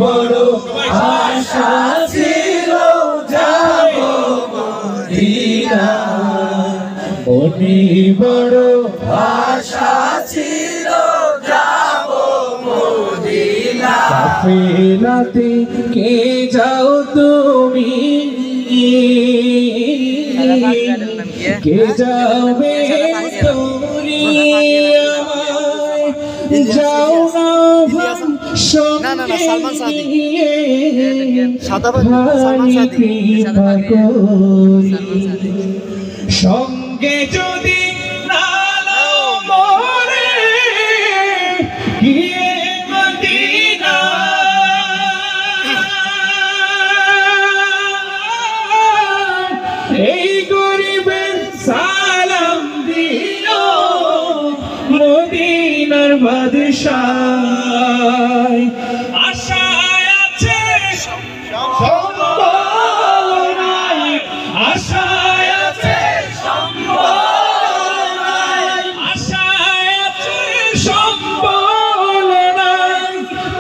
বড় আশা ছিল যাব মদিনায়, মনে বড় আশা ছিল যাব মদিনায়। কাফেলাতে কে যাও তুমি, কে যাবে তুমি আমায়, যাও না সঙ্গে যদি নাও মরে গিয়ে মদিনা, এই গরিবের সালাম দিও মদিনার বাদশাহ। আশায় আছে সম্বল নাই, আশায় আছে সম্বল নাই, আশায় আছে সম্বল নাই,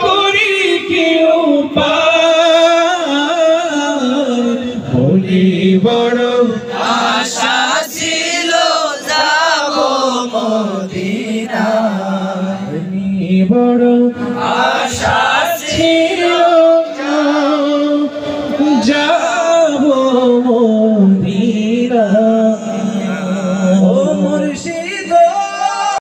করি কি উপায়, বলি বড় আশা ছিল যাব মদিনায়, বড় আশা